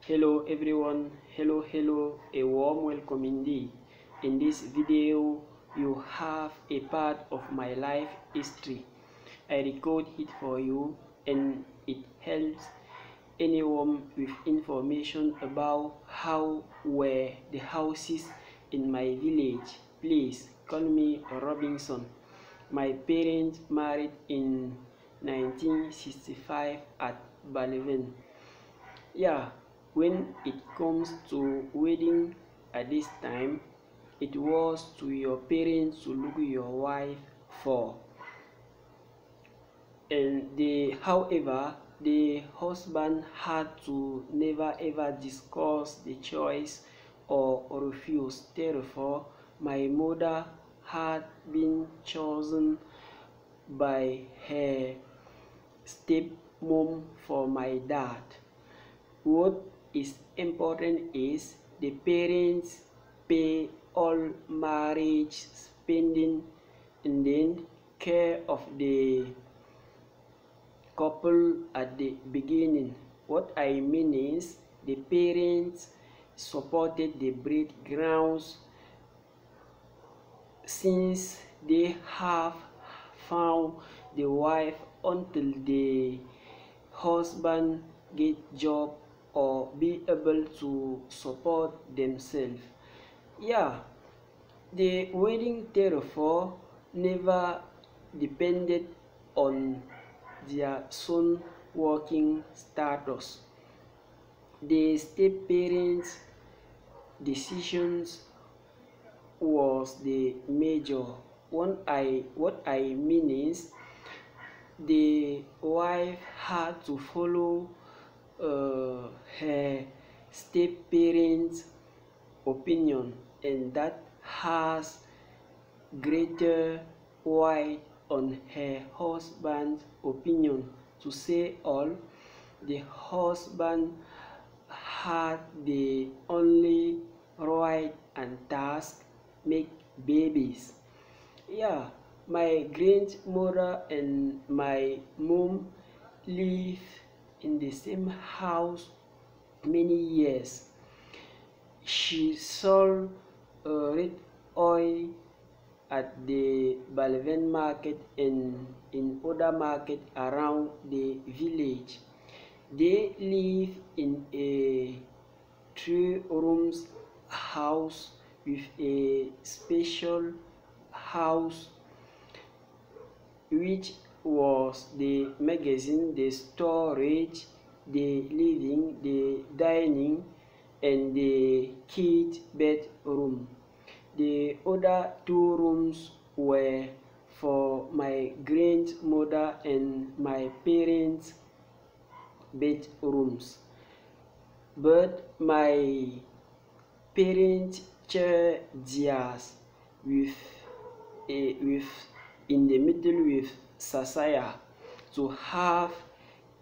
Hello everyone, hello, a warm welcome indeed. In this video, you have a part of my life history. I record it for you and it helps anyone with information about how were the houses in my village. Please call me Robinson. My parents married in 1965 at Baleven. Yeah, when it comes to wedding at this time, it was to your parents to look your wife for. And however, the husband had to never ever discuss the choice or refuse. Therefore, my mother had been chosen by her stepmom for my dad. What is important is the parents pay all marriage spending and then care of the couple at the beginning. What I mean is the parents supported the breed grounds since they have found the wife until the husband get job or be able to support themselves. Yeah, the wedding therefore never depended on their son working status. The step parents' decisions was the major. What I mean is the wife had to follow her step parents' opinion, and that has greater weight on her husband's opinion. To say all, the husband had the only right and task make babies. Yeah, my grandmother and my mom live in the same house many years. She sold red oil at the Baleven market and in other market around the village. They live in a 3 rooms house with a special house which was the magazine, the storage, the living, the dining, and the kid bedroom. The other 2 rooms were for my grandmother and my parents' bedrooms. But my parents share theirs with in the middle with Sasaya to have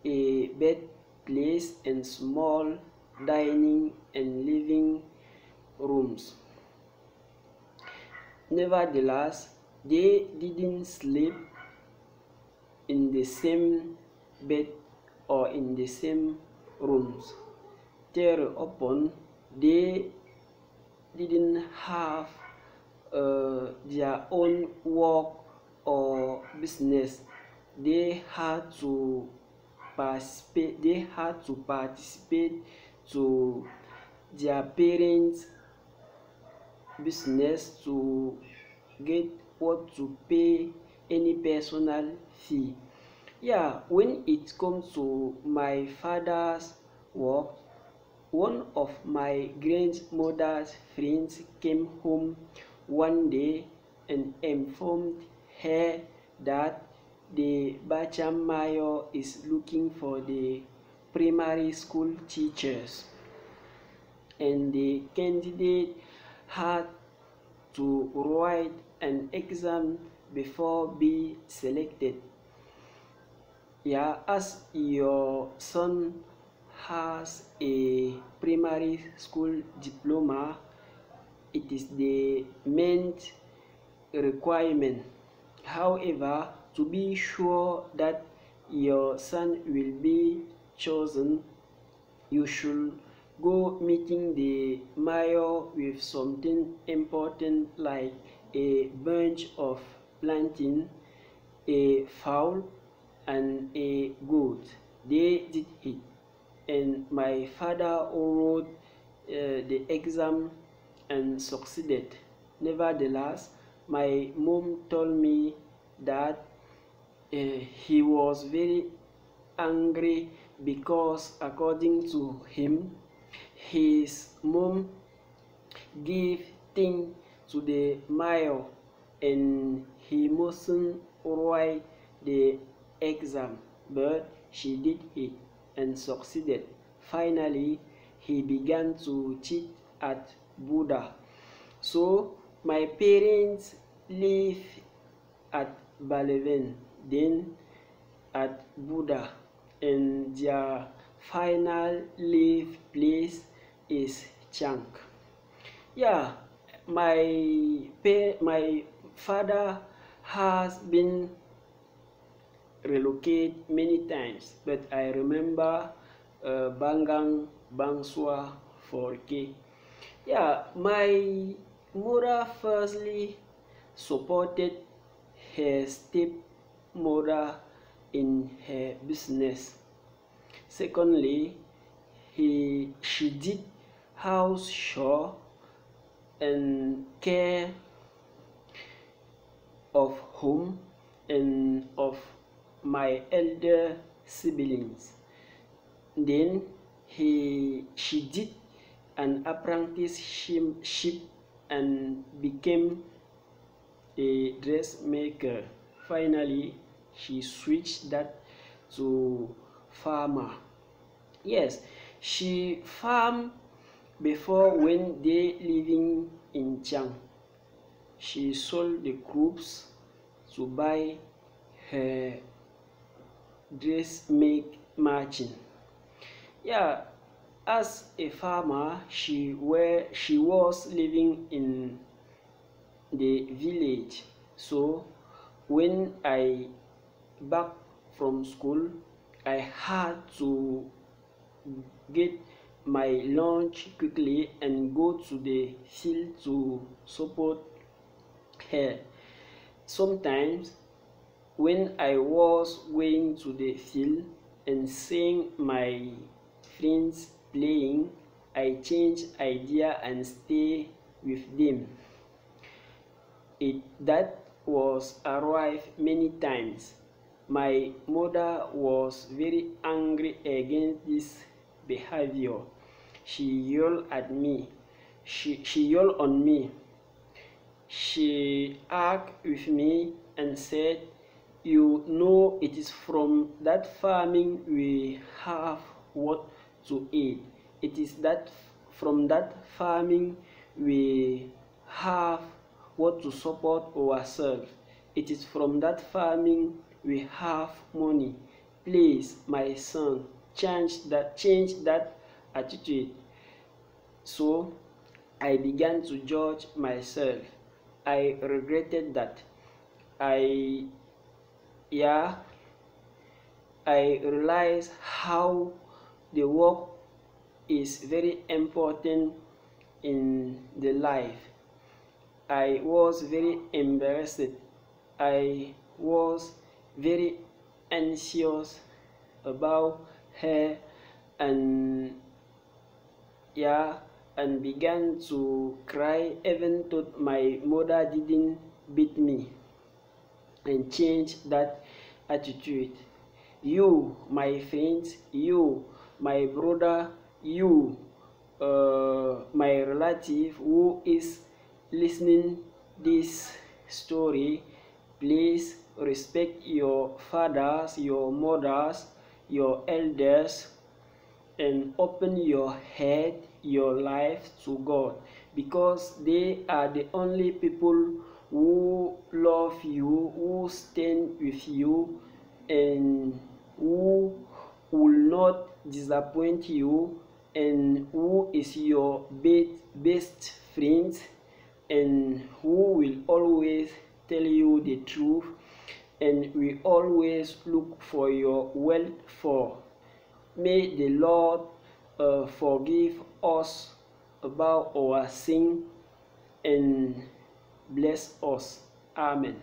a bed place and small dining and living rooms. Nevertheless, they didn't sleep in the same bed or in the same rooms. Thereupon, they didn't have their own work or business. They had to participate. To their parents' business to get what to pay any personal fee. Yeah, when it comes to my father's work, one of my grandmother's friends came home one day and informed her that the Bacham Mayor is looking for the primary school teachers, and the candidate had to write an exam before being selected. Yeah, as your son has a primary school diploma, it is the main requirement. However, to be sure that your son will be chosen, you should go meeting the mayor with something important like a bunch of plantain, a fowl, and a goat. They did it, and my father wrote the exam and succeeded. Nevertheless, my mom told me that he was very angry because, according to him, his mom gave things to the mayor and he mustn't write the exam, but she did it and succeeded. Finally, he began to cheat at Buddha. So my parents live at Baleven, then at Buddha, and their final live place is Chang. Yeah, my father has been relocated many times, but I remember Bangang Bangsua 4K. Yeah, my mother firstly supported her stepmother in her business. Secondly, she did house chore and care of home and of my elder siblings. Then she did an apprenticeship and became a dressmaker. Finally, she switched that to farmer. Yes, she farmed before when they living in Chang. She sold the crops to buy her dressmaking machine. Yeah, as a farmer, she was living in the village. So when I back from school, I had to get my lunch quickly and go to the field to support her. Sometimes when I was going to the field and seeing my friends playing, I changed idea and stay with them. That was arrived many times. My mother was very angry against this behavior. She yelled at me. She yelled on me. She argued with me and said, "You know it is from that farming we have what to eat. It is that from that farming we have what to support ourselves. It is from that farming we have money. Please, my son, change that attitude." So I began to judge myself. I regretted that. I realized how the work is very important in the life. I was very embarrassed. I was very anxious about her and began to cry, even though my mother didn't beat me, and change that attitude. You, my friends, you, my brother, you, my relative who is listening this story, please respect your fathers, your mothers, your elders, and open your head, your life to God, because they are the only people who love you, who stand with you, and who will not disappoint you, and who is your best friend, and who will always tell you the truth, and will always look for your welfare. May the Lord forgive us about our sin and bless us. Amen.